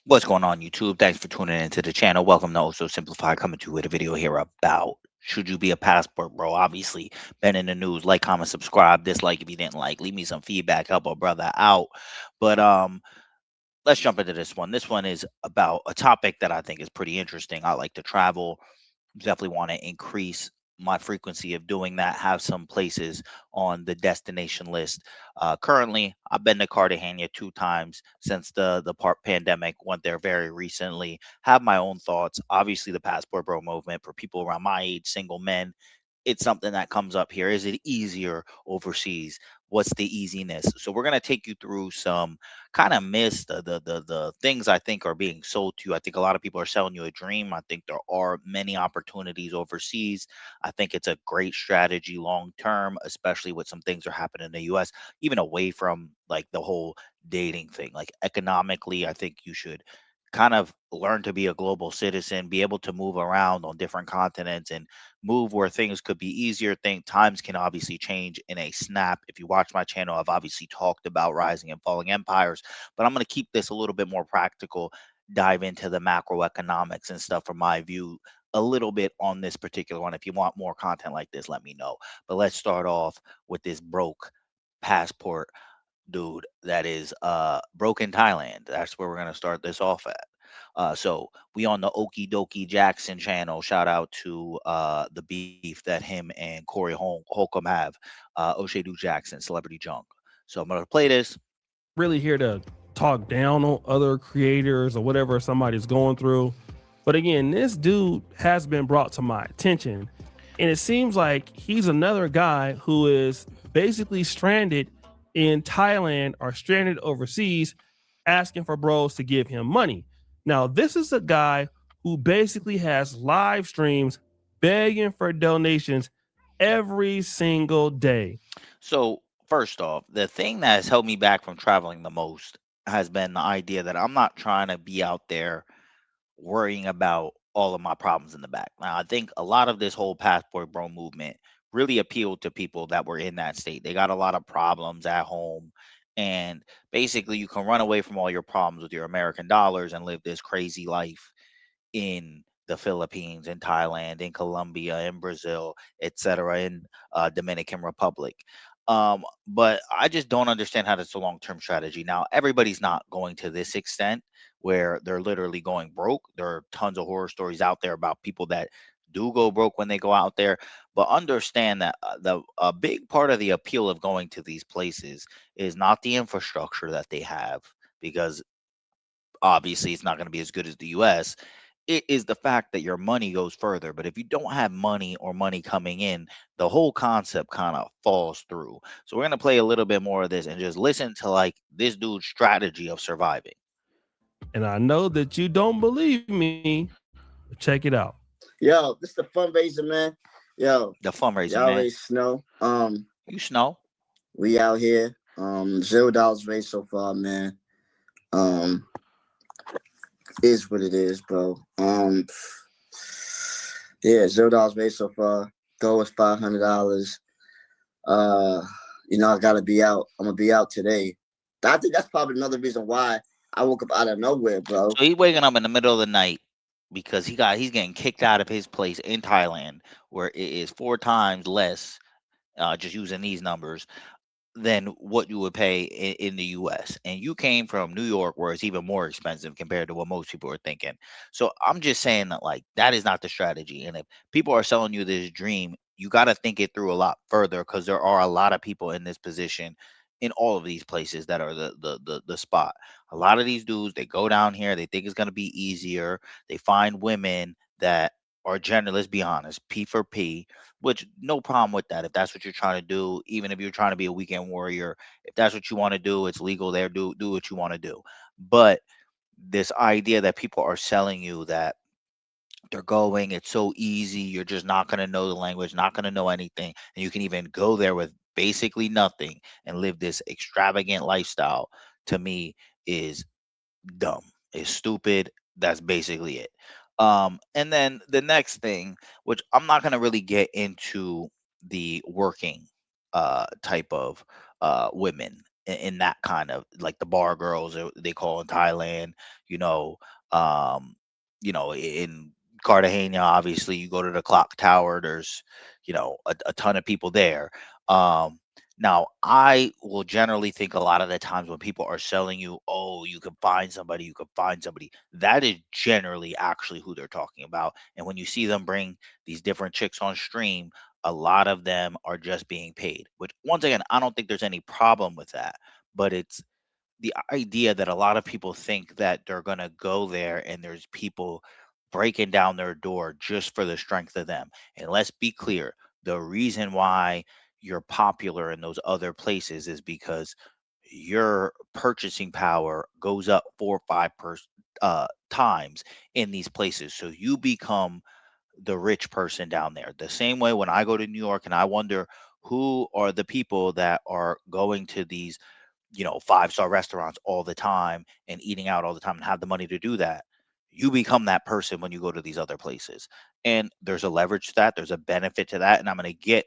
What's going on, YouTube? Thanks for tuning into the channel. Welcome to Also Simplified, coming to you with a video here about should you be a passport bro? Obviously, been in the news. Like, comment, subscribe, dislike if you didn't like. Leave me some feedback, help a brother out. But let's jump into this one. This one is about a topic that I think is pretty interesting. I like to travel, definitely want to increase my frequency of doing that, have some places on the destination list. Currently, I've been to Cartagena 2 times since the pandemic. Went there very recently. Have my own thoughts. Obviously, the passport bro movement for people around my age, single men, it's something that comes up here. Is it easier overseas? What's the easiness? So we're gonna take you through some kind of myths, the things I think are being sold to you. I think a lot of people are selling you a dream. I think there are many opportunities overseas. I think it's a great strategy long term, especially with some things that are happening in the US, even away from like the whole dating thing. Like economically, I think you should kind of learn to be a global citizen, be able to move around on different continents and move where things could be easier. Think times can obviously change in a snap. If you watch my channel, I've obviously talked about rising and falling empires, but I'm going to keep this a little bit more practical, dive into the macroeconomics and stuff from my view a little bit on this particular one. If you want more content like this, let me know. But let's start off with this broke passport dude that is broke in Thailand. That's where we're gonna start this off at. So we on the Okie Dokie Jackson channel. Shout out to the beef that him and Corey Holcomb have. O'Shea Duke Jackson, Celebrity Junk. So I'm gonna play this. Really here to talk down on other creators or whatever somebody's going through. But again, this dude has been brought to my attention. And it seems like he's another guy who is basically stranded in Thailand or stranded overseas asking for bros to give him money. Now, this is a guy who basically has live streams begging for donations every single day. So first off, the thing that has held me back from traveling the most has been the idea that I'm not trying to be out there worrying about all of my problems in the back. Now, I think a lot of this whole passport bro movement really appealed to people that were in that state. They got a lot of problems at home. And basically, you can run away from all your problems with your American dollars and live this crazy life in the Philippines, in Thailand, in Colombia, in Brazil, etc., in Dominican Republic. But I just don't understand how that's a long term strategy. Now, everybody's not going to this extent where they're literally going broke. There are tons of horror stories out there about people that do go broke when they go out there. But understand that the a big part of the appeal of going to these places is not the infrastructure that they have, because obviously it's not going to be as good as the US. It is the fact that your money goes further. But if you don't have money or money coming in, the whole concept kind of falls through. So we're going to play a little bit more of this and just listen to like this dude's strategy of surviving. And I know that you don't believe me, but check it out. Yo, this the fundraiser, man. Yo, The fundraiser, y'all man. already know. You snow. We out here. $0 raised so far, man. Um, is what it is, bro. Yeah, $0 raised so far. Goal is $500. Uh, I gotta be out. I'm gonna be out today. I think that's probably another reason why I woke up out of nowhere, bro. So he's waking up in the middle of the night because he's getting kicked out of his place in Thailand where it is 4 times less, just using these numbers, than what you would pay in the US. And you came from New York where it's even more expensive compared to what most people are thinking. So I'm just saying that like that is not the strategy. And if people are selling you this dream, you got to think it through a lot further, because there are a lot of people in this position in all of these places that are the spot. A lot of these dudes, they go down here, they think it's going to be easier. They find women that are generally, let's be honest, P for P, which no problem with that. If that's what you're trying to do, even if you're trying to be a weekend warrior, if that's what you want to do, it's legal there. Do what you want to do. But this idea that people are selling you that they're going, it's so easy, you're just not going to know the language, not going to know anything, and you can even go there with basically nothing and live this extravagant lifestyle, to me is dumb. Is stupid. That's basically it. And then the next thing, which I'm not gonna really get into the working type of women. in that kind of like the bar girls they call in Thailand, you know, um, in Cartagena, obviously you go to the clock tower, there's, a ton of people there. Um, Now I will generally think a lot of the times when people are selling you, oh, you can find somebody, that is generally actually who they're talking about. And when you see them bring these different chicks on stream, a lot of them are just being paid, which once again, I don't think there's any problem with that. But it's the idea that a lot of people think that they're going to go there and there's people breaking down their door just for the strength of them. And let's be clear, the reason why you're popular in those other places is because your purchasing power goes up 4 or 5 times in these places. So you become the rich person down there. The same way when I go to New York and I wonder who are the people that are going to these, five-star restaurants all the time and eating out all the time and have the money to do that. You become that person when you go to these other places. And there's a leverage to that, there's a benefit to that. And I'm going to get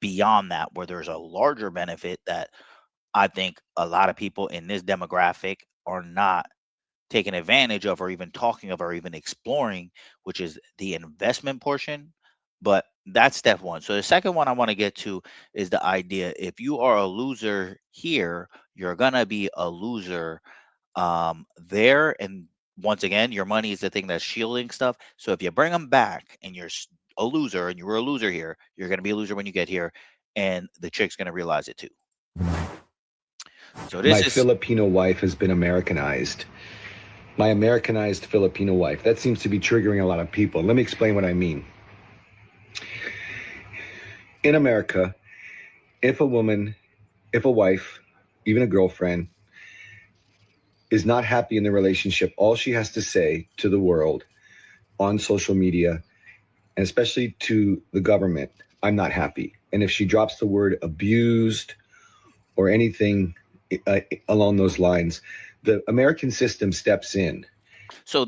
beyond that where there's a larger benefit that I think a lot of people in this demographic are not taking advantage of or even talking of or even exploring, which is the investment portion. But that's step one. So the second one I want to get to is the idea if you are a loser here, you're gonna be a loser there. And once again, your money is the thing that's shielding stuff. So if you bring them back and a loser and you were a loser here, you're gonna be a loser when you get here, and the chick's gonna realize it too. So My this is Filipino wife has been Americanized. My Americanized Filipino wife. That seems to be triggering a lot of people. Let me explain what I mean. In America, if a woman, if a wife, even a girlfriend, is not happy in the relationship, all she has to say to the world on social media, and especially to the government, I'm not happy. And if she drops the word abused or anything along those lines, the American system steps in. So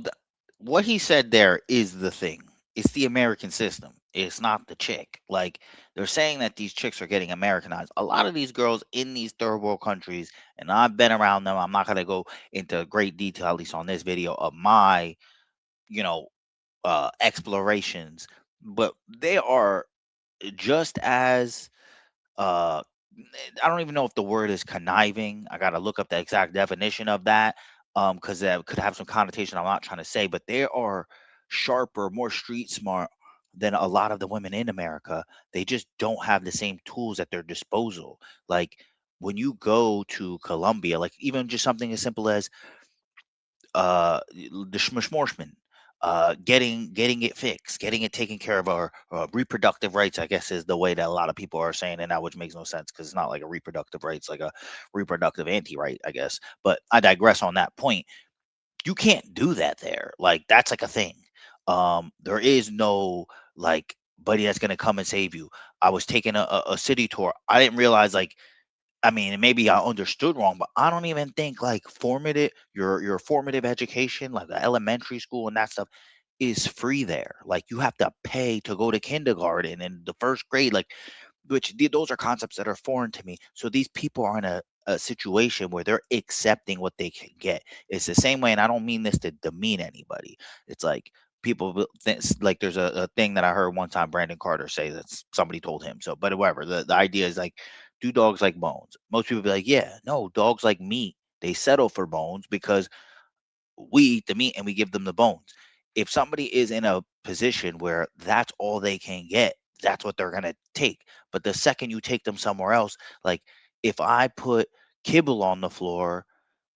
what he said there is the thing. It's the American system. It's not the chick. Like they're saying that these chicks are getting Americanized. A lot of these girls in these third world countries, and I've been around them. I'm not gonna go into great detail, at least on this video, of my, you know, explorations, but they are just as uh I don't even know if the word is conniving. I got to look up the exact definition of that because that could have some connotation I'm not trying to say, but they are sharper, more street smart than a lot of the women in America. They just don't have the same tools at their disposal. Like when you go to Colombia, like even just something as simple as the schmishmorsman, getting it fixed, getting it taken care of, or reproductive rights, I guess, is the way that a lot of people are saying it now, which makes no sense because it's not like a reproductive rights, like a reproductive anti-right, I guess. But I digress on that point. You can't do that there. Like that's like a thing. There is no like buddy that's gonna come and save you. I was taking a city tour. I didn't realize like I mean, and maybe I understood wrong, but I don't even think like your formative education, like the elementary school and that stuff, is free there. Like you have to pay to go to kindergarten and the first grade, like those are concepts that are foreign to me. So these people are in a situation where they're accepting what they can get. It's the same way, and I don't mean this to demean anybody. It's like like there's a thing that I heard one time Brandon Carter say that somebody told him. So, but whatever. The idea is like, do dogs like bones? Most people be like, yeah, no, dogs like meat. They settle for bones because we eat the meat and we give them the bones. If somebody is in a position where that's all they can get, that's what they're going to take. But the second you take them somewhere else, like if I put kibble on the floor,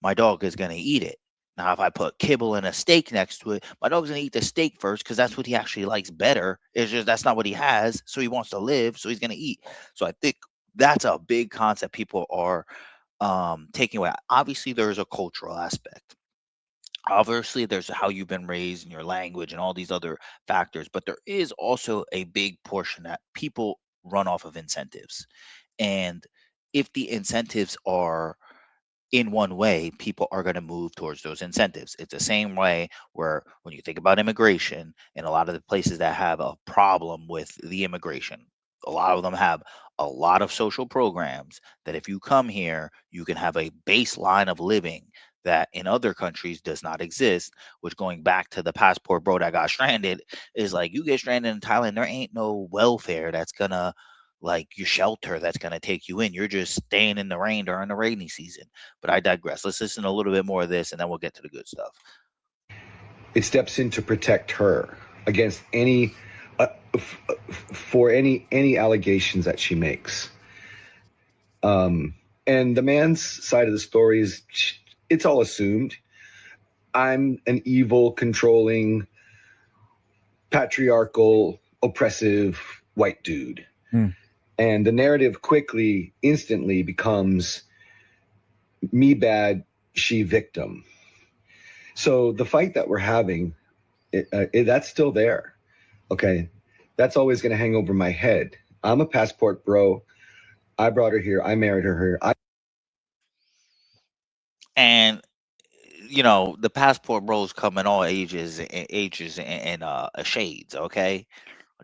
my dog is going to eat it. Now, if I put kibble and a steak next to it, my dog's going to eat the steak first because that's what he actually likes better. It's just that's not what he has. So he wants to live. So he's going to eat. So I think that's a big concept people are taking away. Obviously, there's a cultural aspect. Obviously, there's how you've been raised and your language and all these other factors, but there is also a big portion that people run off of incentives. And if the incentives are in one way, people are going to move towards those incentives. It's the same way where when you think about immigration and a lot of the places that have a problem with the immigration, A lot of them have a lot of social programs that if you come here, you can have a baseline of living that in other countries does not exist. Which, going back to the passport bro that got stranded, is like you get stranded in Thailand, there ain't no welfare that's gonna, like, your shelter that's gonna take you in. You're just staying in the rain during the rainy season. But I digress. Let's listen to a little bit more of this and then we'll get to the good stuff. It steps in to protect her against any for any allegations that she makes. And the man's side of the story is it's all assumed. I'm an evil, controlling, patriarchal, oppressive white dude. And the narrative quickly, instantly becomes me bad, she victim. So the fight that we're having, that's still there. Okay. That's always going to hang over my head. I'm a passport bro. I brought her here. I married her here. And you know, the passport bros come in all ages and shades, okay?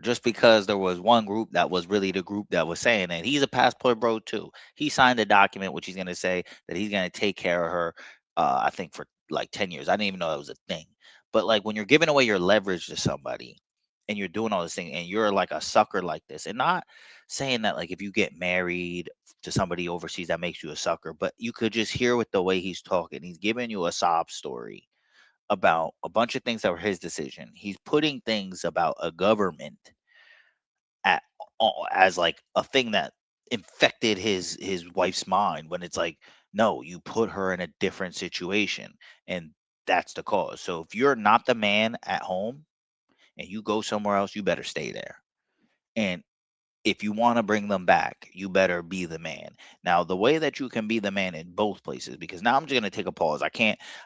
Just because there was one group that was really the group that was saying that he's a passport bro too. He signed a document which he's gonna say that he's gonna take care of her, I think for like 10 years. I didn't even know that was a thing. But like when you're giving away your leverage to somebody and you're doing all this thing and you're like a sucker like this, and not saying that like if you get married to somebody overseas that makes you a sucker, but you could just hear with the way he's talking. He's giving you a sob story about a bunch of things that were his decision. He's putting things about a government at, as like a thing that infected his wife's mind, when it's like, no, you put her in a different situation and that's the cause. So if you're not the man at home and you go somewhere else, you better stay there. And if you want to bring them back, you better be the man. Now, the way that you can be the man in both places, because now I'm just gonna take a pause. I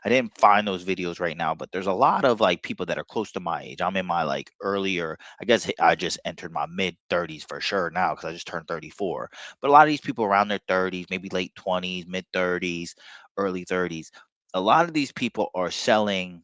didn't find those videos right now, but there's a lot of like people that are close to my age. I'm in my like earlier, I guess I just entered my mid 30s for sure now because I just turned 34. But a lot of these people around their 30s, maybe late 20s, mid 30s, early 30s, a lot of these people are selling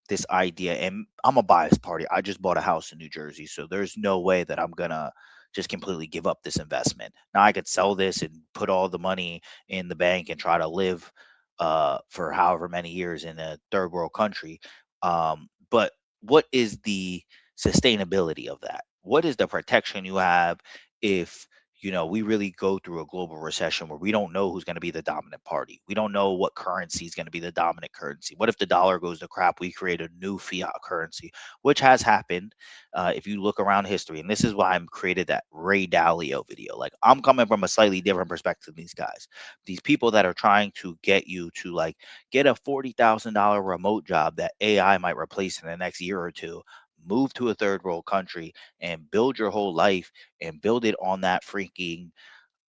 this idea. And I'm a biased party. I just bought a house in New Jersey, so there's no way that I'm gonna just completely give up this investment. Now I could sell this and put all the money in the bank and try to live for however many years in a third world country. But what is the sustainability of that? What is the protection you have if, you know, we really go through a global recession where we don't know who's going to be the dominant party? We don't know what currency is going to be the dominant currency. What if the dollar goes to crap? We create a new fiat currency, which has happened. If you look around history, and this is why I'm created that Ray Dalio video. Like, I'm coming from a slightly different perspective than these guys. These people that are trying to get you to like get a $40,000 remote job that AI might replace in the next year or two, move to a third world country and build your whole life and build it on that freaking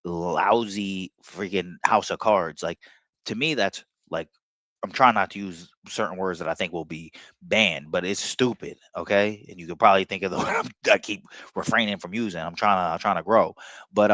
lousy freaking house of cards. Like, to me, that's like, I'm trying not to use certain words that I think will be banned, but it's stupid. Okay, and you could probably think of the word I keep refraining from using. I'm trying to grow, but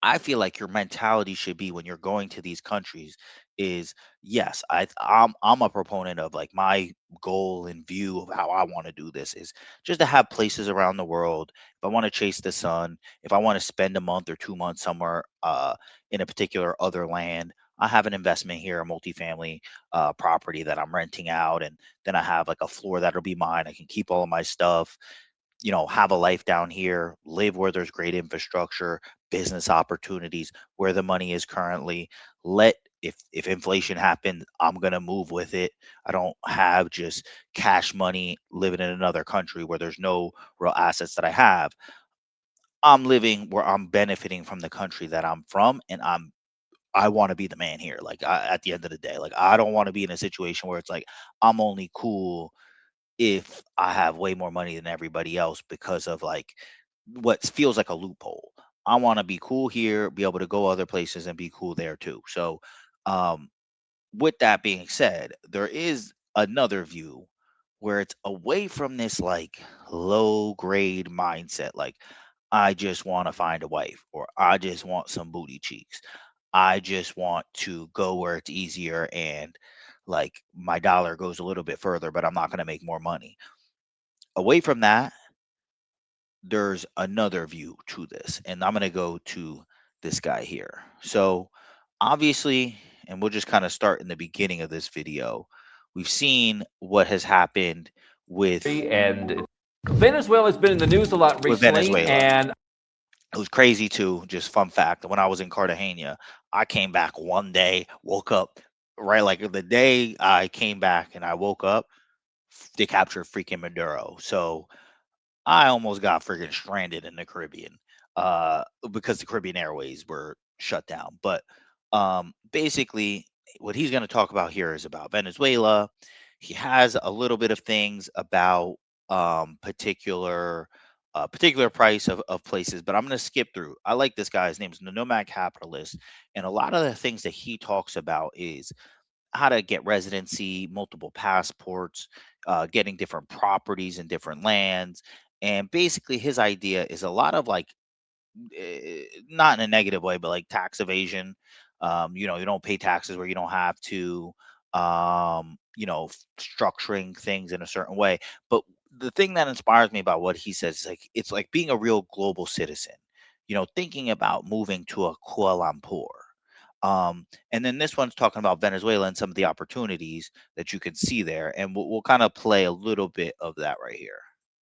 I feel like your mentality should be when you're going to these countries is, yes, I'm a proponent of like my goal and view of how I want to do this is just to have places around the world. If I want to chase the sun, if I want to spend a month or 2 months somewhere in a particular other land, I have an investment here, a multifamily property that I'm renting out, and then I have like a floor that'll be mine. I can keep all of my stuff, you know, have a life down here, live where there's great infrastructure, business opportunities, where the money is currently. Let if inflation happened, I'm gonna move with it. I don't have just cash money living in another country where there's no real assets that I have. I'm living where I'm benefiting from the country that I'm from, and I want to be the man here. Like at the end of the day, like I don't want to be in a situation where it's like I'm only cool if I have way more money than everybody else because of like what feels like a loophole. I want to be cool here, be able to go other places and be cool there too. So, um, with that being said, there is another view where it's away from this like low grade mindset. Like, I just want to find a wife, or I just want some booty cheeks. I just want to go where it's easier and like my dollar goes a little bit further, but I'm not going to make more money. Away from that, there's another view to this, and I'm going to go to this guy here. So obviously, and we'll just kind of start in the beginning of this video. We've seen what has happened with And Venezuela has been in the news a lot recently, Venezuela. and it was crazy too. Just fun fact: when I was in Cartagena, I came back one day, woke up right like the day I came back and I woke up, they captured freaking Maduro. So I almost got freaking stranded in the Caribbean, because the Caribbean Airways were shut down. But basically, what he's going to talk about here is about Venezuela. He has a little bit of things about particular price of places, but I'm going to skip through. I like this guy. His name's the Nomad Capitalist, and a lot of the things that he talks about is how to get residency, multiple passports, getting different properties in different lands. And basically, his idea is a lot of like, not in a negative way, but like tax evasion. You know, you don't pay taxes where you don't have to, structuring things in a certain way. But the thing that inspires me about what he says is like, it's like being a real global citizen, thinking about moving to a Kuala Lumpur. And then this one's talking about Venezuela and some of the opportunities that you can see there. And we'll kind of play a little bit of that right here.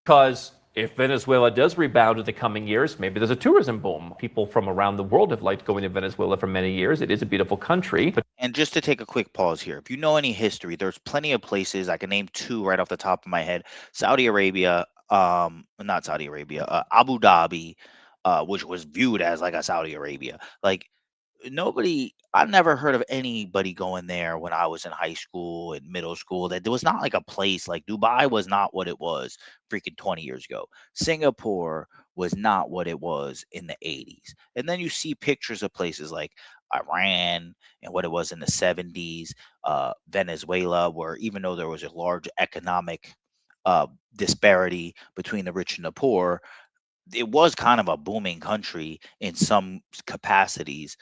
because if Venezuela does rebound in the coming years, maybe there's a tourism boom. People from around the world have liked going to Venezuela for many years. It is a beautiful country. But And just to take a quick pause here, if you know any history, there's plenty of places. I can name two right off the top of my head. Saudi Arabia, not Saudi Arabia, Abu Dhabi, which was viewed as like a Saudi Arabia. Like I never heard of anybody going there when I was in high school and middle school. That there was not like a place like Dubai was not what it was freaking 20 years ago. Singapore was not what it was in the 80s. And then you see pictures of places like Iran and what it was in the 70s, Venezuela, where even though there was a large economic disparity between the rich and the poor, it was kind of a booming country in some capacities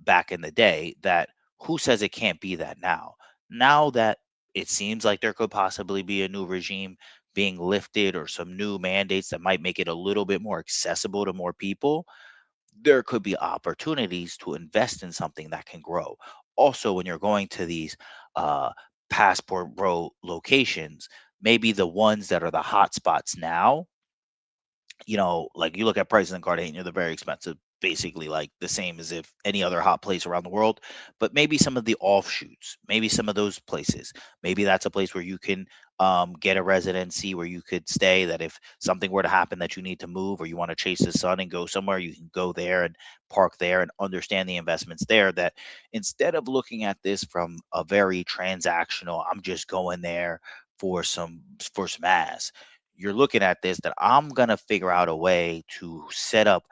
back in the day. That who says it can't be that now that it seems like there could possibly be a new regime being lifted or some new mandates that might make it a little bit more accessible to more people, there could be opportunities to invest in something that can grow. Also, when you're going to these uh, passport bro locations, maybe the ones that are the hot spots now, like you look at prices in Cartagena, they're very expensive, basically like the same as if any other hot place around the world. But maybe some of the offshoots, maybe some of those places, maybe that's a place where you can get a residency where you could stay. That if something were to happen that you need to move or you want to chase the sun and go somewhere, you can go there and park there and understand the investments there. That instead of looking at this from a very transactional, I'm just going there for some ass, you're looking at this that I'm going to figure out a way to set up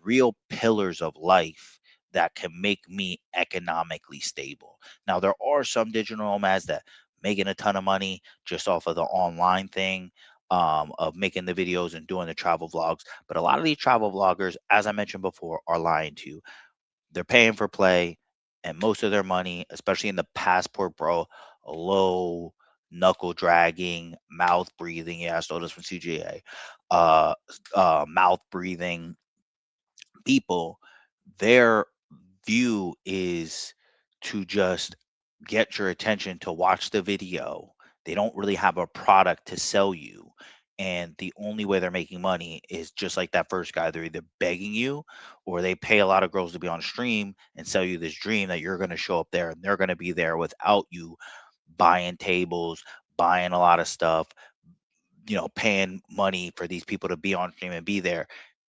real pillars of life that can make me economically stable. Now, there are some digital nomads that making a ton of money just off of the online thing, of making the videos and doing the travel vlogs. But a lot of these travel vloggers, as I mentioned before, are lying to you. They're paying for play, and most of their money, especially in the passport bro, low knuckle dragging, mouth breathing. Yeah, I stole this from CGA. Mouth breathing people, their view is to just get your attention to watch the video. They don't really have a product to sell you. And the only way they're making money is just like that first guy. They're either begging you or they pay a lot of girls to be on stream and sell you this dream that you're going to show up there and they're going to be there without you buying tables, buying a lot of stuff, paying money for these people to be on stream and be there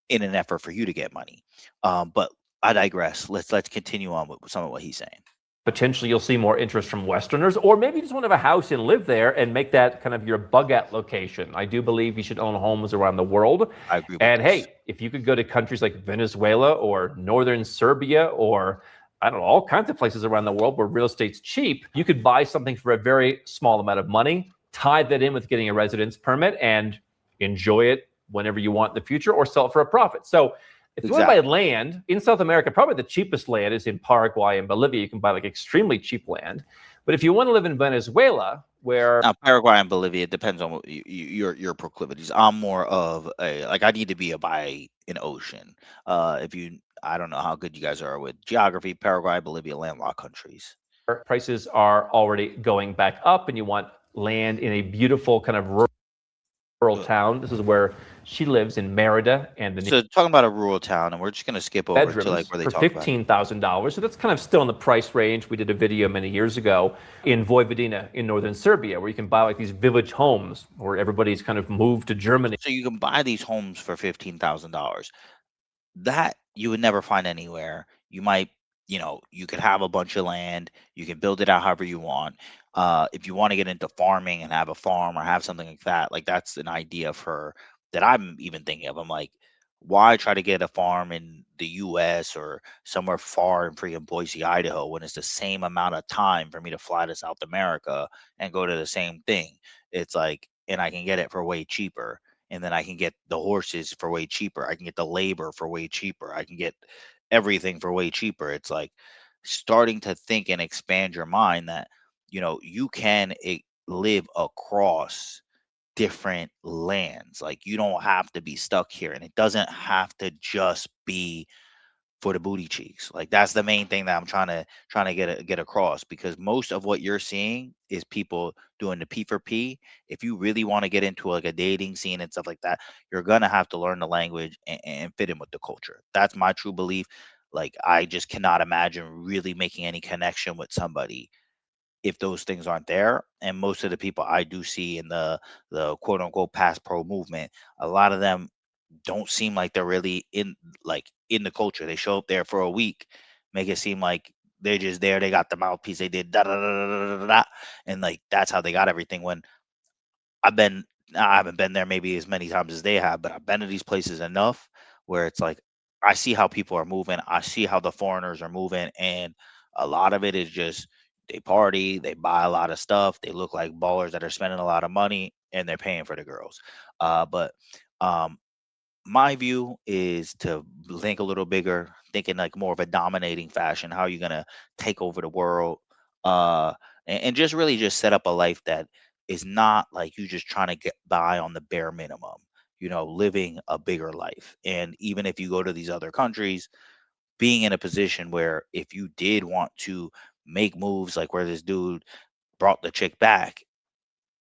in an effort for you to get money. But I digress. Let's continue on with some of what he's saying. potentially you'll see more interest from Westerners, or maybe you just want to have a house and live there and make that kind of your bug-out location. I do believe you should own homes around the world. I agree with And this. hey, if you could go to countries like Venezuela or northern Serbia or I don't know, all kinds of places around the world where real estate's cheap, you could buy something for a very small amount of money, tie that in with getting a residence permit, and enjoy it whenever you want in the future, or sell it for a profit. So if you want to buy land in South America, probably the cheapest land is in Paraguay and Bolivia. You can buy like extremely cheap land. But if you want to live in Venezuela, where Now, Paraguay and Bolivia depends on your proclivities. I'm more of a like I need to be by an ocean. If you, I don't know how good you guys are with geography. Paraguay, Bolivia, landlocked countries. prices are already going back up and you want land in a beautiful kind of rural Uh, town. This is where she lives in Merida, and the So talking about a rural town, and we're just gonna skip over to like bedrooms where they for talk about. $15,000. So that's kind of still in the price range. We did a video many years ago in Vojvodina in northern Serbia, where you can buy like these village homes where everybody's kind of moved to Germany. So you can buy these homes for $15,000. That you would never find anywhere. You might, you could have a bunch of land. You can build it out however you want. If you want to get into farming and have a farm or have something like that's an idea for that I'm even thinking of. I'm like, why try to get a farm in the U.S. or somewhere far in freaking Boise, Idaho, when it's the same amount of time for me to fly to South America and go to the same thing? It's like, and I can get it for way cheaper, and then I can get the horses for way cheaper. I can get the labor for way cheaper. I can get everything for way cheaper. It's like starting to think and expand your mind that you can live across different lands. Like you don't have to be stuck here, and it doesn't have to just be for the booty cheeks. Like that's the main thing that I'm trying to get across, because most of what you're seeing is people doing the P for P. If you really want to get into like a dating scene and stuff like that, you're gonna have to learn the language and fit in with the culture. That's my true belief. Like I just cannot imagine really making any connection with somebody if those things aren't there. And most of the people I do see in the quote unquote pass pro movement, a lot of them don't seem like they're really in the culture. They show up there for a week, make it seem like they're just there. They got the mouthpiece. They did da da da da da da, da, and like that's how they got everything. When I've been, I haven't been there maybe as many times as they have, but I've been to these places enough where it's like I see how people are moving. I see how the foreigners are moving, and a lot of it is just they party, they buy a lot of stuff, they look like ballers that are spending a lot of money, and they're paying for the girls. But um, my view is to think a little bigger, thinking like more of a dominating fashion. How are you gonna take over the world? Uh, and just really just set up a life that is not like you just trying to get by on the bare minimum. Living a bigger life. And even if you go to these other countries, being in a position where if you did want to make moves like where this dude brought the chick back,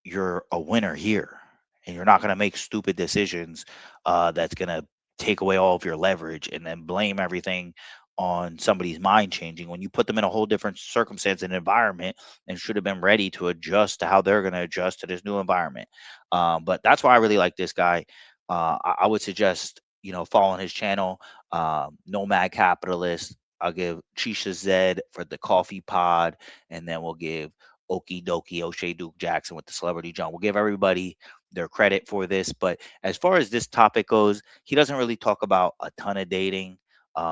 you're a winner here, and you're not going to make stupid decisions that's going to take away all of your leverage and then blame everything on somebody's mind changing when you put them in a whole different circumstance and environment and should have been ready to adjust to how they're going to adjust to this new environment. But that's why I really like this guy. I would suggest following his channel, Nomad Capitalist. I'll give Chisha Zed for the coffee pod, and then we'll give Okie dokie, O'Shea Duke Jackson with the Celebrity John. We'll give everybody their credit for this. But as far as this topic goes, he doesn't really talk about a ton of dating.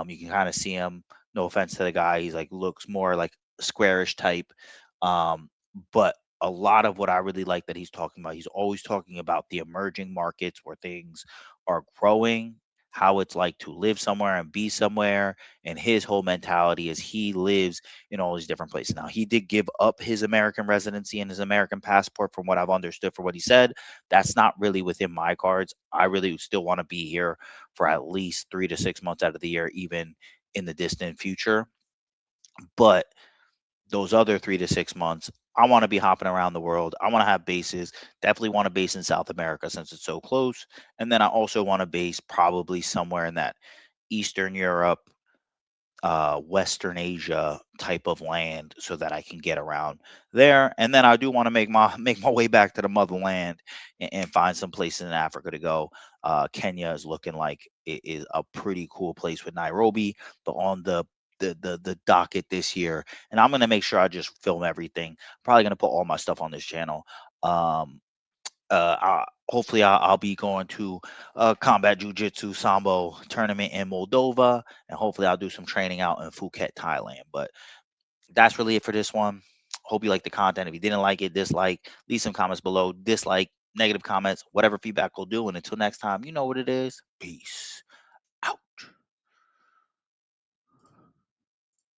You can kind of see him. No offense to the guy, he's like looks more like squarish type. But a lot of what I really like that he's talking about, he's always talking about the emerging markets where things are growing, how it's like to live somewhere and be somewhere. And his whole mentality is he lives in all these different places. Now, he did give up his American residency and his American passport, from what I've understood for what he said. That's not really within my cards. I really still want to be here for at least 3 to 6 months out of the year, even in the distant future. But those other 3 to 6 months, I want to be hopping around the world. I want to have bases. Definitely want to base in South America since it's so close. And then I also want to base probably somewhere in that Eastern Europe, Western Asia type of land, so that I can get around there. And then I do want to make my make my way back to the motherland and find some places in Africa to go. Kenya is looking like it is a pretty cool place with Nairobi, but on the docket this year. And I'm gonna make sure I just film everything. Probably gonna put all my stuff on this channel. Um, Hopefully I'll be going to a combat jiu-jitsu sambo tournament in Moldova, and hopefully I'll do some training out in Phuket, Thailand. But that's really it for this one. Hope you like the content. If you didn't like it, dislike, leave some comments below. Dislike, negative comments, whatever feedback will do. And until next time, you know what it is. Peace.